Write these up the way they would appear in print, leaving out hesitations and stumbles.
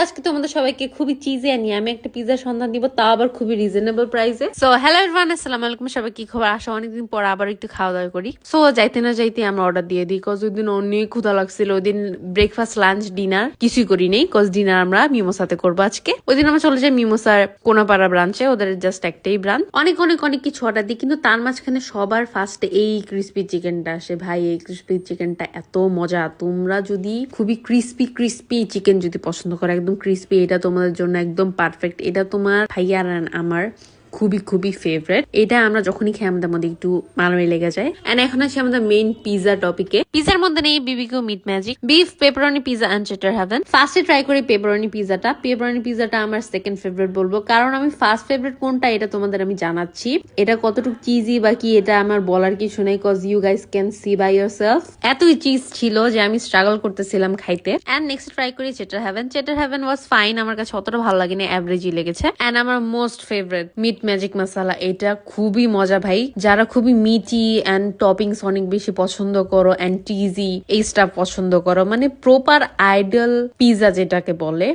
আজকে তোমাদের সবাইকে খুবই চিজে নিয়ে আমি একটা পিজার সন্ধান দিব, তাও আবার খুবই রিজনেবল প্রাইসে। সো হ্যালো এভরিওয়ান, আসসালামু আলাইকুম। সবাই কি খবর? আসা অনেকদিন পর আবার একটু খাওয়া দাওয়া করি। সো যাইতে না যাইতে আমরা অর্ডার দিয়ে দিই, কজ ওই দিন অনেক ক্ষুধা লাগছিল। ওই দিন ব্রেকফাস্ট লাঞ্চ ডিনার কিছুই করি নেই, কজ ডিনার আমরা মিমোসাতে করবো আজকে। ওই দিন আমরা চলে যাই মিমোসার কোনাপাড়া ব্রাঞ্চে, ওদের জাস্ট একটাই ব্রাঞ্চ। অনেক অনেক অনেক কিছু অর্ডার দিই, কিন্তু তার মাঝখানে সবার ফার্স্টে এই ক্রিস্পি চিকেনটা আসে। ভাই এই ক্রিস্পি চিকেনটা এত মজা। তোমরা যদি খুবই ক্রিস্পি চিকেন যদি পছন্দ করো, একদম ক্রিস্পি, এটা তোমাদের জন্য একদম পারফেক্ট। এটা তোমার ভাইয়ার আমার খুবই ফেভারিট। এটা আমরা যখনই খাই আমাদের মধ্যে একটু মারামারি লেগে যায়। এন্ড এখন আছে আমাদের মেইন পিজা টপিকে। পিজার মধ্যে নেই BBQ meat magic, beef pepperoni pizza and cheddar heaven. ফার্স্টে ট্রাই করি পেপারনি পিজাটা। পেপারনি পিজাটা আমার সেকেন্ড ফেভারিট বলবো, কারণ আমি ফার্স্ট ফেভারিট কোনটা এটা তোমাদের আমি জানাচ্ছি। এটা কতটুকু চিজি বা কি এটা আমার বলার কিছু নেই, cause you guys can see by yourself. এতই চিজ ছিল যে আমি স্ট্রাগল করতেছিলাম খাইতে। এন্ড নেক্সট ট্রাই করি চেটার হেভেন। চেটার হেভেন ওয়াজ ফাইন, আমার কাছে অতটা ভালো লাগেনি, অ্যাভারেজই লেগেছে। এন্ড আমার মোস্ট ফেভারিট মিট ম্যাজিক মশালা, এটা খুবই মজা ভাই। যারা খুবই মিটি এন্ড টপিংস অনেক বেশি পছন্দ করো এন্ড চিজি এই স্টাফ পছন্দ করো, মানে প্রপার আইডল পিজা যেটাকে বলে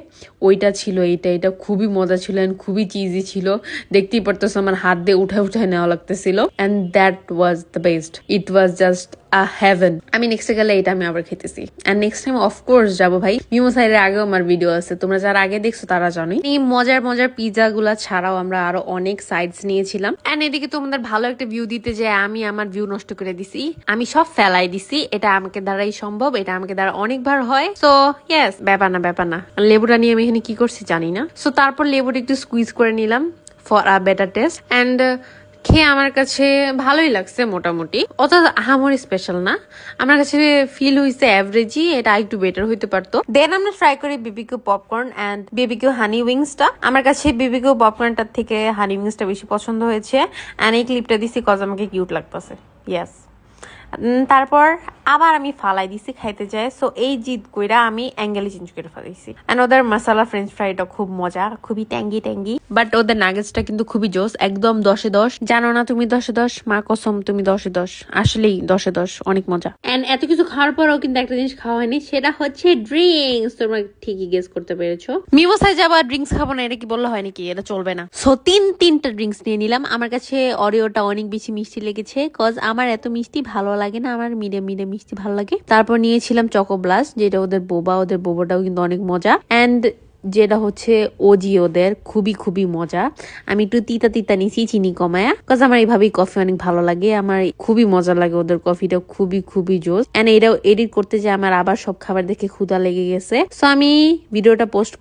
ওইটা ছিল এটা। এটা খুবই মজা ছিল এন্ড খুবই চিজি ছিল। দেখতেই পারতেছো আমার হাত দিয়ে উঠে নেওয়া লাগতেছিল। And that was the best. It was just a heaven. আমি নেক্সটে গেলে এটা আমি আবার খেতেছি। এন্ড নেক্সট টাইম অফকোর্স যাবো ভাই। মিমোসাইডের আগেও আমার ভিডিও আছে, তোমরা যারা আগে দেখছো তারা জানোই। এই মজার পিজা গুলা ছাড়াও আমরা আরো অনেক সাইডস নিয়েছিলাম। এন্ড এদিকে তোমাদের ভালো একটা ভিউ দিতে যে আমি আমার ভিউ নষ্ট করে দিছি, আমি সব ফেলাই দিছি। এটা আমাকে দ্বারাই সম্ভব, এটা আমাকে দ্বারা অনেকবার হয়। সো ইয়েস, ব্যাপার না। লেবুটা নিয়ে আমি এখানে কি করছি জানি না। সো তারপর লেবুটা একটু স্কুইজ করে নিলাম for a better taste. And খেয়ে আমার কাছে ভালোই লাগছে মোটামুটি, অত আহামরি স্পেশাল না। আমার কাছে ফিল হয়েছে অ্যাভারেজই, এটা একটু বেটার হইতে পারতো। দেন আমরা ট্রাই করি বিবিকিউ পপকর্ন এন্ড বিবিকিউ হানি উইংসটা। আমার কাছে বিবিকিউ পপকর্নটার থেকে হানি উইংসটা বেশি পছন্দ হয়েছে। এন্ড এই ক্লিপটা দিছি কজ আমাকে কিউট লাগতেছে। ইয়েস। তারপর আবার আমি ফালাই দিছি খাইতে যায়। সো এই জিদ কইরা আমি অ্যাঙ্গেলে চেঞ্জ করে ফেলাইছি। এন্ড ওদের মশলা ফ্রেঞ্চ ফ্রাইটা খুব মজা, খুবই ট্যাঙ্গি। বাট ওদের নাগেটসটা কিন্তু খুবই জোস, একদম 10/10। জানো না তুমি 10/10, মা কসম তুমি 10/10, আসলেই 10/10, অনেক মজা। এন্ড এত কিছু খাওয়ার পরেও কিন্তু একটা জিনিস খাওয়া হয়নি, সেটা হচ্ছে ড্রিঙ্কস। তোমরা ঠিকই গেস করতে পেরেছো। মিমোসায় যাবা ড্রিঙ্কস খাবো না, এটা কি বললো হয় নাকি? এটা চলবে না। সো তিনটা ড্রিঙ্কস নিয়ে নিলাম। আমার কাছে অরিওটা অনেক বেশি মিষ্টি লেগেছে, কজ আমার এত মিষ্টি ভালো লাগে না, আমার মিডিয়াম মিষ্টি ভালো লাগে। তারপর নিয়েছিলাম চকো ব্লাস্ট, যেটা ওদের বোবাটাও কিন্তু অনেক মজা। এন্ড যেটা হচ্ছে ওজি ওদের খুবই মজা। আমি একটু তিতা নিয়েছি চিনি কমায়া, কজ আমার এইভাবেই কফি অনেক ভালো লাগে, আমার খুবই মজা লাগে ওদের কফিটা, খুবই জোস। এন্ড এটাও এডিট করতে যে আমার আবার সব খাবার দেখে ক্ষুধা লেগে গেছে। সো আমি ভিডিওটা পোস্ট